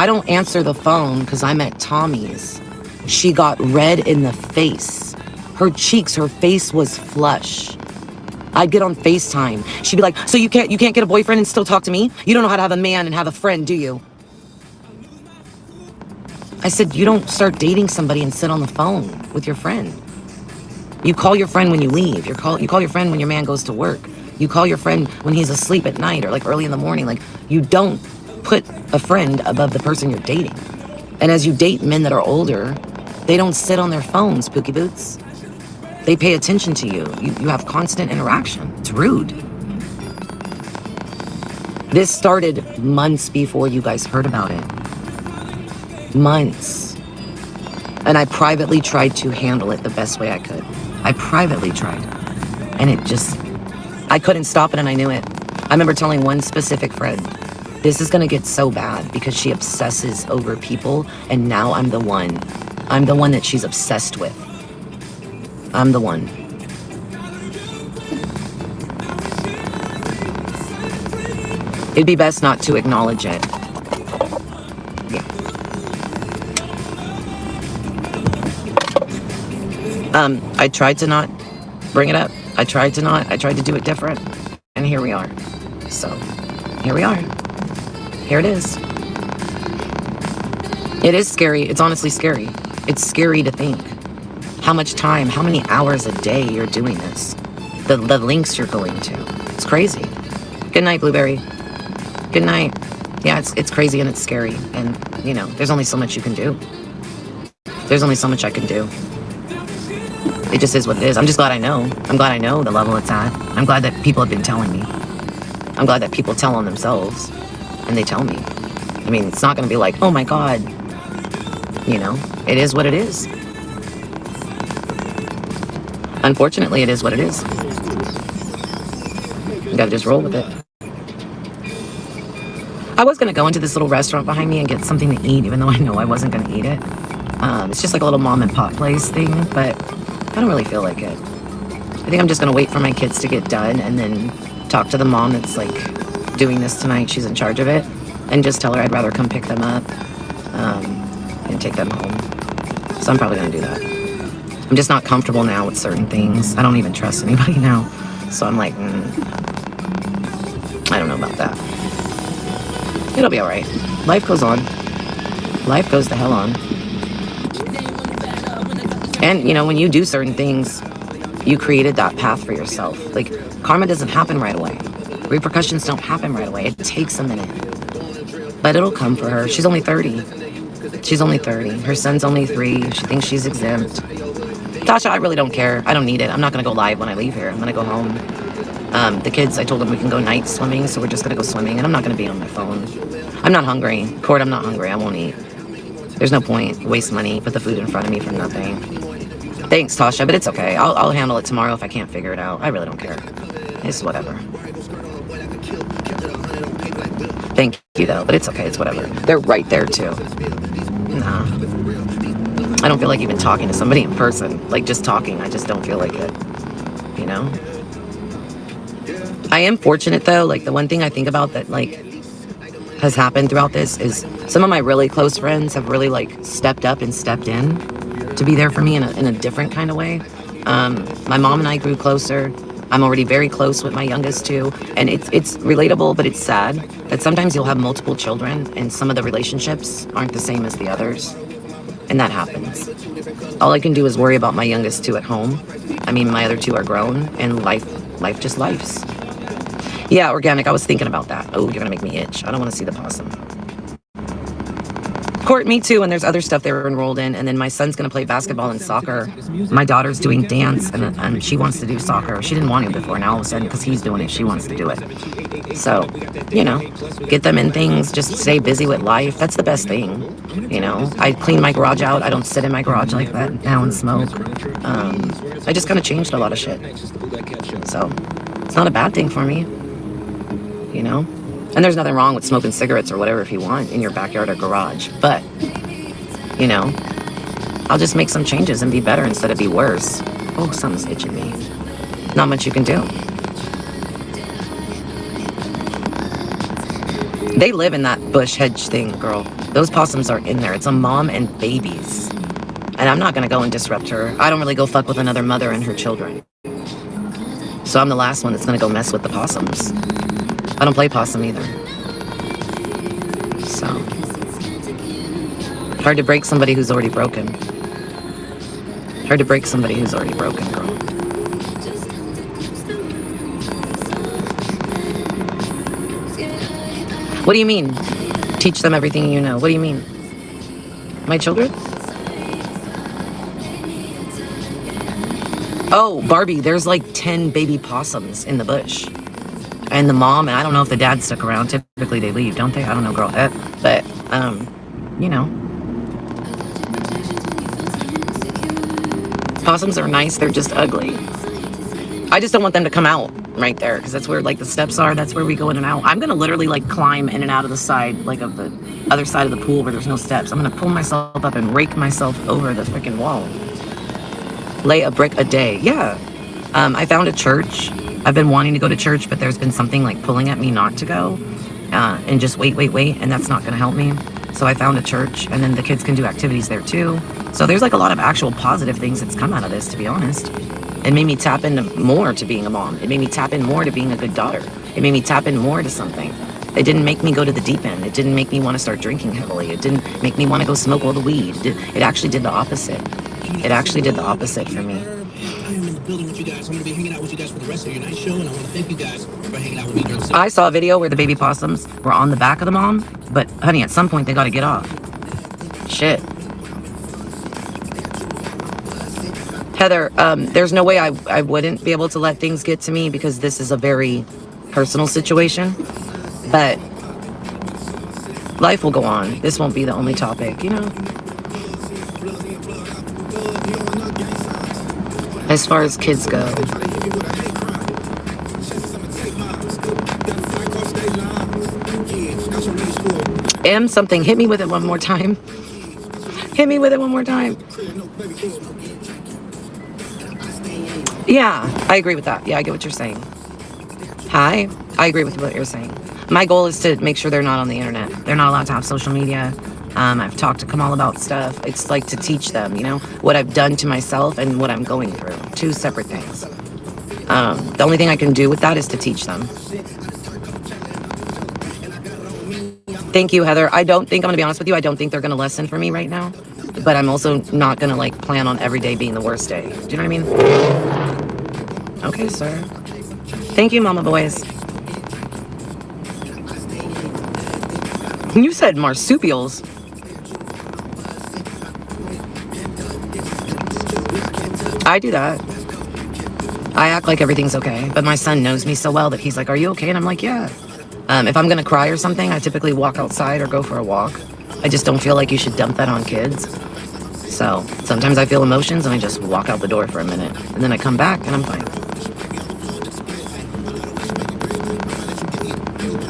I don't answer the phone because I'm at Tommy's. She got red in the face. Her cheeks, her face was flush. I'd get on FaceTime. She'd be like, so you can't get a boyfriend and still talk to me? You don't know how to have a man and have a friend, do you? I said, you don't start dating somebody and sit on the phone with your friend. You call your friend when you leave. You call your friend when your man goes to work. You call your friend when he's asleep at night or like early in the morning. Like, you don't put a friend above the person you're dating. And as you date men that are older, they don't sit on their phones, Pookie Boots. They pay attention to you. You have constant interaction. It's rude. This started months before you guys heard about it. Months. And I privately tried to handle it the best way I could. I privately tried. And I couldn't stop it and I knew it. I remember telling one specific friend, this is gonna get so bad because she obsesses over people and now I'm the one. I'm the one that she's obsessed with. I'm the one. It'd be best not to acknowledge it. Yeah. I tried to not bring it up. I tried to do it different. And here we are. So, here we are. Here it is. It is scary. It's honestly scary. It's scary to think how much time, how many hours a day you're doing this. The links you're going to. It's crazy. Good night, Blueberry. Good night. Yeah, it's crazy and it's scary. And, you know, there's only so much you can do. There's only so much I can do. It just is what it is. I'm just glad I know. I'm glad I know the level it's at. I'm glad that people have been telling me. I'm glad that people tell on themselves. And they tell me. I mean, it's not going to be like, oh my God. You know, it is what it is. Unfortunately, it is what it is. You gotta just roll with it. I was gonna go into this little restaurant behind me and get something to eat, even though I know I wasn't gonna eat it. It's just like a little mom and pop place thing, but I don't really feel like it. I think I'm just gonna wait for my kids to get done and then talk to the mom that's like doing this tonight. She's in charge of it, and just tell her I'd rather come pick them up and take them home. So I'm probably gonna do that. I'm just not comfortable now with certain things. I don't even trust anybody now. So I'm like, I don't know about that. It'll be all right. Life goes on. Life goes the hell on. And, you know, when you do certain things, you created that path for yourself. Like, karma doesn't happen right away. Repercussions don't happen right away. It takes a minute. But it'll come for her. She's only 30. She's only 30. Her son's only 3. She thinks she's exempt. Tasha, I really don't care. I don't need it. I'm not going to go live when I leave here. I'm going to go home. The kids, I told them we can go night swimming, so we're just going to go swimming, and I'm not going to be on my phone. I'm not hungry. Cord, I'm not hungry. I won't eat. There's no point. Waste money. Put the food in front of me for nothing. Thanks, Tasha, but it's okay. I'll handle it tomorrow if I can't figure it out. I really don't care. It's whatever. Thank you, though, but it's okay. It's whatever. They're right there, too. Nah. I don't feel like even talking to somebody in person. Like, just talking, I just don't feel like it. You know? I am fortunate, though. Like, the one thing I think about that, like, has happened throughout this is some of my really close friends have really, like, stepped up and stepped in to be there for me in a different kind of way. My mom and I grew closer. I'm already very close with my youngest, too. And it's relatable, but it's sad that sometimes you'll have multiple children and some of the relationships aren't the same as the others. And that happens. All I can do is worry about my youngest 2 at home. I mean, my other 2 are grown, and life just lifes. Yeah, organic, I was thinking about that. Oh, you're gonna make me itch. I don't wanna see the possum. Court, me too, and there's other stuff they were enrolled in, and then my son's gonna play basketball and soccer. My daughter's doing dance, and she wants to do soccer. She didn't want to before, now all of a sudden, because he's doing it, she wants to do it. So, you know, get them in things, just stay busy with life. That's the best thing, you know. I clean my garage out. I don't sit in my garage like that now and smoke. I just kind of changed a lot of shit. So, it's not a bad thing for me, you know. And there's nothing wrong with smoking cigarettes or whatever if you want in your backyard or garage. But, you know, I'll just make some changes and be better instead of be worse. Oh, something's itching me. Not much you can do. They live in that bush hedge thing, girl. Those possums are in there. It's a mom and babies. And I'm not going to go and disrupt her. I don't really go fuck with another mother and her children. So I'm the last one that's going to go mess with the possums. I don't play possum either. So, hard to break somebody who's already broken. Hard to break somebody who's already broken, girl. What do you mean? Teach them everything you know. What do you mean? My children? Oh, Barbie, there's like 10 baby possums in the bush. And the mom, and I don't know if the dad stuck around. Typically they leave, don't they? I don't know, girl. But, you know. Possums are nice, they're just ugly. I just don't want them to come out right there, because that's where like the steps are. That's where we go in and out. I'm gonna literally like climb in and out of the side, like of the other side of the pool where there's no steps. I'm gonna pull myself up and rake myself over the freaking wall. Lay a brick a day. Yeah. I found a church. I've been wanting to go to church, but there's been something like pulling at me not to go, and just wait, and that's not gonna help me. So I found a church, and then the kids can do activities there too. So there's like a lot of actual positive things that's come out of this, to be honest. It made me tap into more to being a mom. It made me tap in more to being a good daughter. It made me tap in more to something. It didn't make me go to the deep end. It didn't make me want to start drinking heavily. It didn't make me want to go smoke all the weed. It actually did the opposite. It actually did the opposite for me. I saw a video where the baby possums were on the back of the mom, but honey, at some point they got to get off. Shit. Heather, there's no way I wouldn't be able to let things get to me, because this is a very personal situation. But life will go on. This won't be the only topic, you know? As far as kids go. M something. Hit me with it one more time. Hit me with it one more time. Yeah, I agree with that. Yeah, I get what you're saying. Hi, I agree with what you're saying. My goal is to make sure they're not on the internet. They're not allowed to have social media. I've talked to Kamal about stuff. It's like to teach them, you know, what I've done to myself and what I'm going through. Two separate things. The only thing I can do with that is to teach them. Thank you, Heather. I don't think, I'm going to be honest with you, I don't think they're going to lessen for me right now. But I'm also not going to like plan on every day being the worst day. Do you know what I mean? Okay, sir. Thank you, mama boys. You said marsupials. I do that. I act like everything's okay, but my son knows me so well that he's like, are you okay? And I'm like, yeah. If I'm gonna cry or something, I typically walk outside or go for a walk. I just don't feel like you should dump that on kids. So sometimes I feel emotions and I just walk out the door for a minute, and then I come back and I'm fine.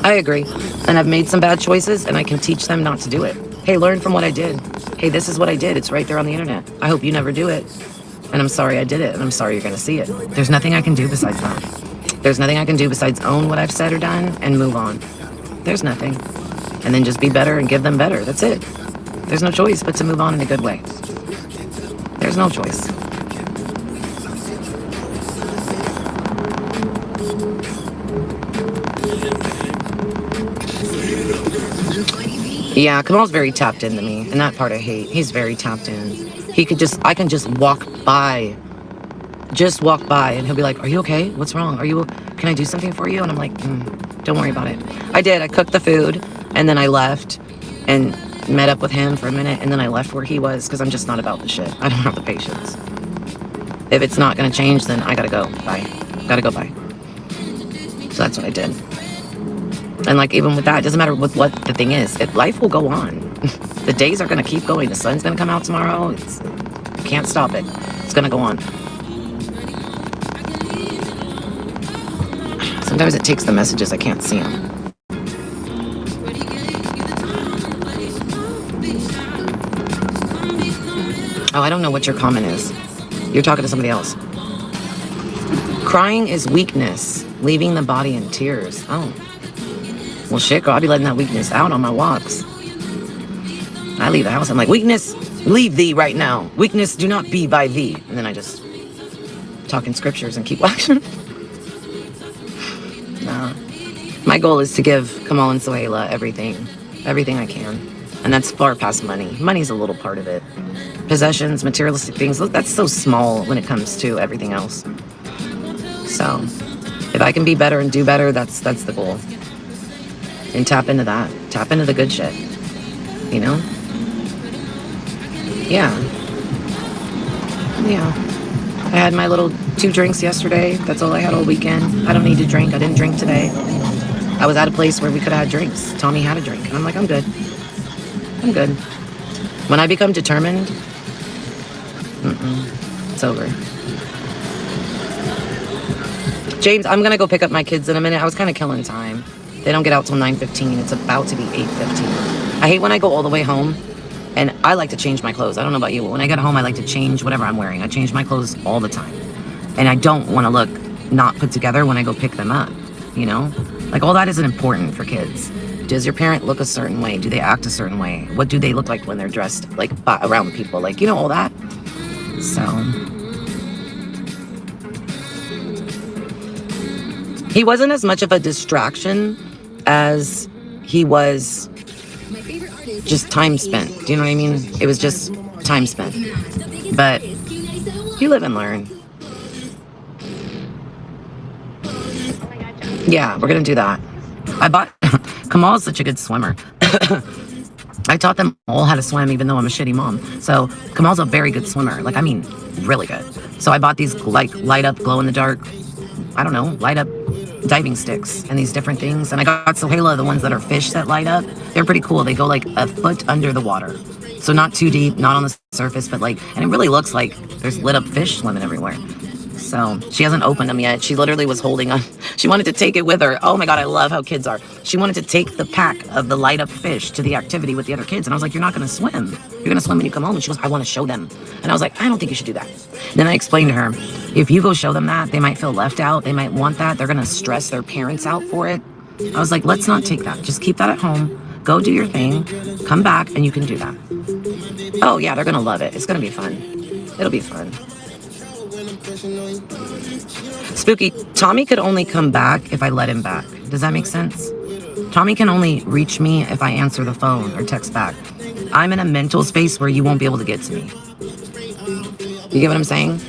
I agree. And I've made some bad choices, and I can teach them not to do it. Hey, learn from what I did. Hey, this is what I did. It's right there on the internet. I hope you never do it. And I'm sorry I did it, and I'm sorry you're going to see it. There's nothing I can do besides that. There's nothing I can do besides own what I've said or done and move on. There's nothing. And then just be better and give them better. That's it. There's no choice but to move on in a good way. There's no choice. Yeah, Kamal's very tapped into me, and that part I hate. He's very tapped in. I can just walk by, and he'll be like, are you okay? What's wrong? Can I do something for you? And I'm like, don't worry about it. I did. I cooked the food, and then I left and met up with him for a minute, and then I left where he was, because I'm just not about the shit. I don't have the patience. If it's not going to change, then I got to go. Bye. Got to go bye. So that's what I did. And like, even with that, it doesn't matter what the thing is. Life will go on. The days are going to keep going. The sun's going to come out tomorrow. You can't stop it. It's going to go on. Sometimes it takes the messages. I can't see them. Oh, I don't know what your comment is. You're talking to somebody else. Crying is weakness. Leaving the body in tears. Oh. Well, shit, girl, I be letting that weakness out on my walks. I leave the house, I'm like, weakness, leave thee right now. Weakness, do not be by thee. And then I just talk in scriptures and keep walking. My goal is to give Kamal and Sohaila everything I can. And that's far past money. Money's a little part of it. Possessions, materialistic things, that's so small when it comes to everything else. So if I can be better and do better, that's the goal. And tap into that. Tap into the good shit. You know? Yeah. I had my little 2 drinks yesterday. That's all I had all weekend. I don't need to drink. I didn't drink today. I was at a place where we could have had drinks. Tommy had a drink. And I'm like, I'm good. When I become determined, it's over. James, I'm going to go pick up my kids in a minute. I was kind of killing time. They don't get out till 9:15. It's about to be 8:15. I hate when I go all the way home, and I like to change my clothes. I don't know about you, but when I get home, I like to change whatever I'm wearing. I change my clothes all the time. And I don't want to look not put together when I go pick them up, you know? Like, all that isn't important for kids. Does your parent look a certain way? Do they act a certain way? What do they look like when they're dressed, like, around people? Like, you know, all that. So... he wasn't as much of a distraction as he was just time spent. Do you know what I mean? It was just time spent. But you live and learn. Yeah, we're going to do that. I bought... Kamal is such a good swimmer. I taught them all how to swim, even though I'm a shitty mom. So Kamal's a very good swimmer. Like, I mean, really good. So I bought these, like, light up, glow in the dark, I don't know, light up diving sticks and these different things. And I got Sohaila the ones that are fish that light up. They're pretty cool. They go like a foot under the water. So not too deep, not on the surface, but like, and it really looks like there's lit up fish swimming everywhere. So she hasn't opened them yet. She literally was holding on. She wanted to take it with her. Oh my God, I love how kids are. She wanted to take the pack of the light up fish to the activity with the other kids. And I was like, you're not going to swim. You're going to swim when you come home. And she goes, I want to show them. And I was like, I don't think you should do that. Then I explained to her, if you go show them that, they might feel left out. They might want that. They're going to stress their parents out for it. I was like, let's not take that. Just keep that at home. Go do your thing. Come back and you can do that. Oh yeah, they're going to love it. It's going to be fun. It'll be fun. Spooky, Tommy could only come back if I let him back. Does that make sense? Tommy can only reach me if I answer the phone or text back. I'm in a mental space where you won't be able to get to me. You get what I'm saying?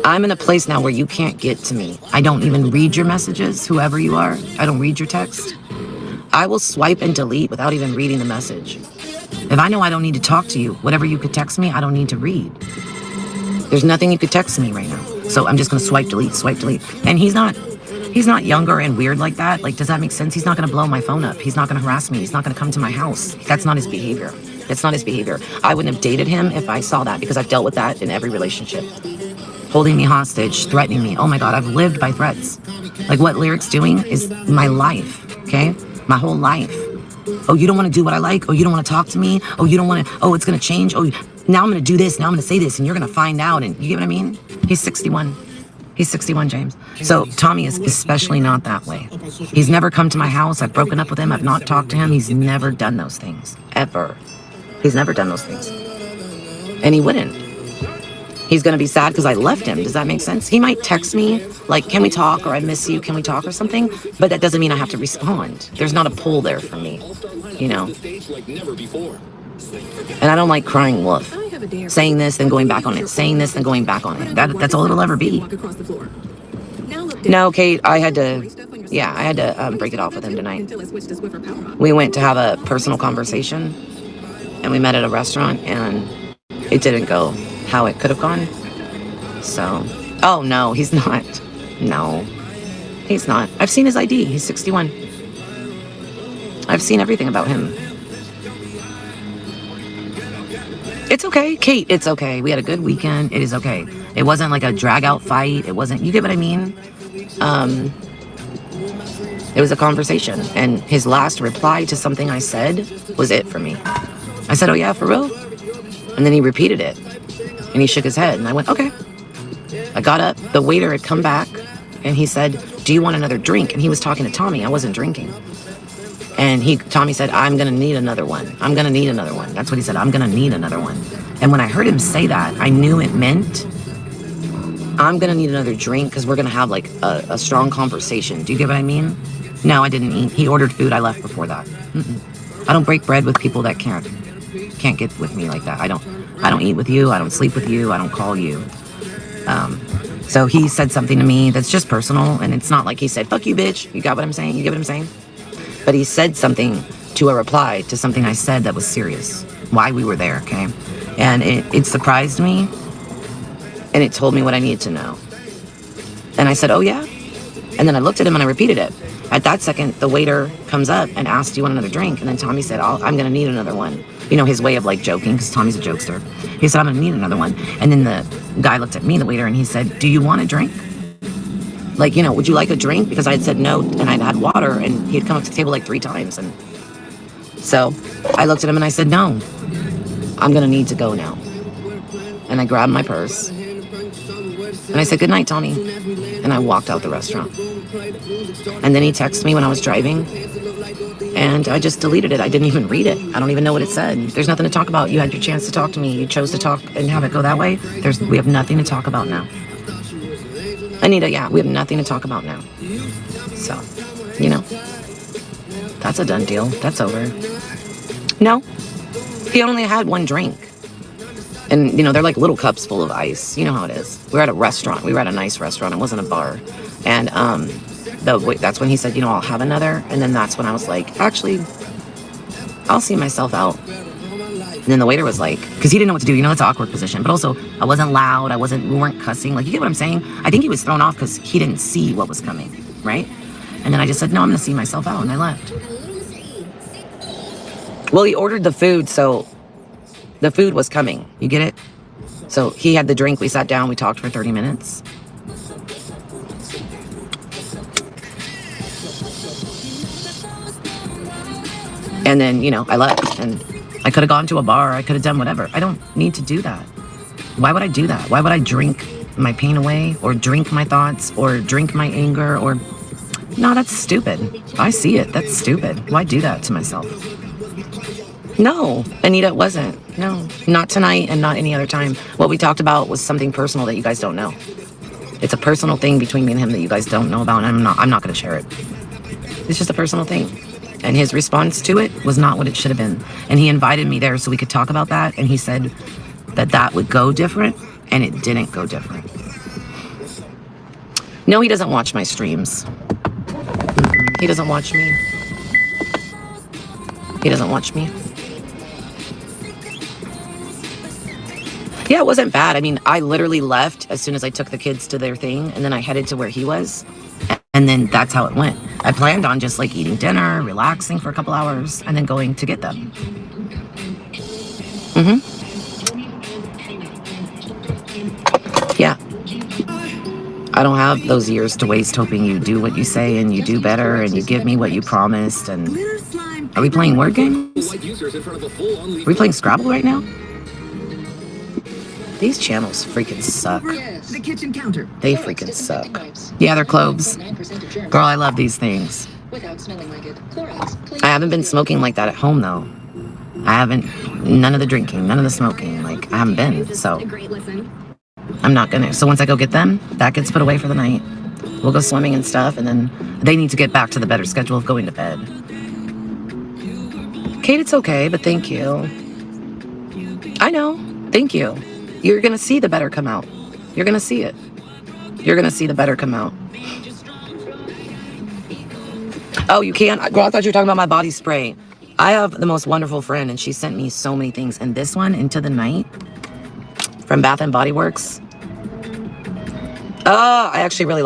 I'm in a place now where you can't get to me. I don't even read your messages, whoever you are. I don't read your text. I will swipe and delete without even reading the message. If I know I don't need to talk to you, whatever you could text me, I don't need to read. There's nothing you could text me right now. So I'm just going to swipe, delete. And he's not younger and weird like that. Like, does that make sense? He's not going to blow my phone up. He's not going to harass me. He's not going to come to my house. That's not his behavior. That's not his behavior. I wouldn't have dated him if I saw that, because I've dealt with that in every relationship. Holding me hostage, threatening me. Oh my God, I've lived by threats. Like, what Lyric's doing is my life, okay? My whole life. Oh, you don't want to do what I like? Oh, you don't want to talk to me? Oh, you don't want to, oh, it's going to change? Oh, now I'm going to do this. Now I'm going to say this, and you're going to find out. And you get what I mean? He's 61. He's 61, James. So Tommy is especially not that way. He's never come to my house. I've broken up with him. I've not talked to him. He's never done those things. Ever. He's never done those things. And he wouldn't. He's going to be sad because I left him. Does that make sense? He might text me, like, can we talk? Or I miss you. Can we talk or something? But that doesn't mean I have to respond. There's not a pull there for me, you know? And I don't like crying wolf. Saying this, then going back on it. Saying this, then going back on it. That's all it'll ever be. No, Kate, I had to break it off with him tonight. We went to have a personal conversation, and we met at a restaurant, and it didn't go how it could have gone. So, oh no, he's not. No, he's not. I've seen his ID. He's 61. I've seen everything about him. It's okay, Kate, it's okay. We had a good weekend. It is okay. It wasn't like a drag out fight. It wasn't, you get what I mean? It was a conversation, and his last reply to something I said was it for me. I said, oh yeah, for real? And then he repeated it, and he shook his head, and I went, okay. I got up, the waiter had come back, and he said, do you want another drink? And he was talking to Tommy. I wasn't drinking. And Tommy said, I'm going to need another one. I'm going to need another one. That's what he said. I'm going to need another one. And when I heard him say that, I knew it meant I'm going to need another drink because we're going to have like a strong conversation. Do you get what I mean? No, I didn't eat. He ordered food. I left before that. I don't break bread with people that can't get with me like that. I don't eat with you. I don't sleep with you. I don't call you. So he said something to me that's just personal, and it's not like he said, fuck you, bitch. You got what I'm saying? You get what I'm saying? But he said something to a reply to something I said that was serious. Why we were there, okay? And it surprised me, and it told me what I needed to know. And I said, oh, yeah? And then I looked at him and I repeated it. At that second, the waiter comes up and asks, do you want another drink? And then Tommy said, I'm going to need another one. You know, his way of like joking, because Tommy's a jokester. He said, I'm going to need another one. And then the guy looked at me, the waiter, and he said, do you want a drink? Like, you know, would you like a drink? Because I had said no, and I'd had water, and he had come up to the table like 3 times. And so I looked at him and I said, no, I'm going to need to go now. And I grabbed my purse. And I said, good night, Tommy. And I walked out the restaurant. And then he texted me when I was driving. And I just deleted it. I didn't even read it. I don't even know what it said. There's nothing to talk about. You had your chance to talk to me. You chose to talk and have it go that way. We have nothing to talk about now. Anita, yeah, we have nothing to talk about now. So, you know, that's a done deal. That's over. No, he only had 1 drink. And, you know, they're like little cups full of ice. You know how it is. We're at a restaurant. We were at a nice restaurant. It wasn't a bar. And that's when he said, you know, I'll have another. And then that's when I was like, actually, I'll see myself out. And then the waiter was like, because he didn't know what to do. You know, it's an awkward position. But also, I wasn't loud. We weren't cussing. Like, you get what I'm saying? I think he was thrown off because he didn't see what was coming, right? And then I just said, no, I'm going to see myself out. And I left. Well, he ordered the food, so the food was coming. You get it? So he had the drink. We sat down. We talked for 30 minutes. And then, you know, I left. And I could have gone to a bar. I could have done whatever. I don't need to do that. Why would I do that? Why would I drink my pain away, or drink my thoughts, or drink my anger, or... No, that's stupid. I see it. That's stupid. Why do that to myself? No, Anita, it wasn't. No, not tonight and not any other time. What we talked about was something personal that you guys don't know. It's a personal thing between me and him that you guys don't know about, and I'm not going to share it. It's just a personal thing. And his response to it was not what it should have been. And he invited me there so we could talk about that, and he said that would go different, and it didn't go different. No, he doesn't watch my streams. He doesn't watch me. He doesn't watch me. Yeah, it wasn't bad. I mean, I literally left as soon as I took the kids to their thing, and then I headed to where he was, and then that's how it went. I planned on just like eating dinner, relaxing for a couple hours, and then going to get them. Yeah. I don't have those years to waste hoping you do what you say and you do better and you give me what you promised. And are we playing word games? Are we playing Scrabble right now? These channels freaking suck. The kitchen counter. They freaking suck. Yeah, they're cloves. Girl, I love these things. I haven't been smoking like that at home, though. I haven't, none of the drinking, none of the smoking. Like, I haven't been, so I'm not gonna. So once I go get them, that gets put away for the night. We'll go swimming and stuff, and then they need to get back to the better schedule of going to bed. Kate, it's okay, but thank you. I know. Thank you. You're going to see the better come out. You're going to see it. You're going to see the better come out. Oh, you can't? Girl, I thought you were talking about my body spray. I have the most wonderful friend, and she sent me so many things. And this one, Into the Night, from Bath & Body Works. Oh, I actually really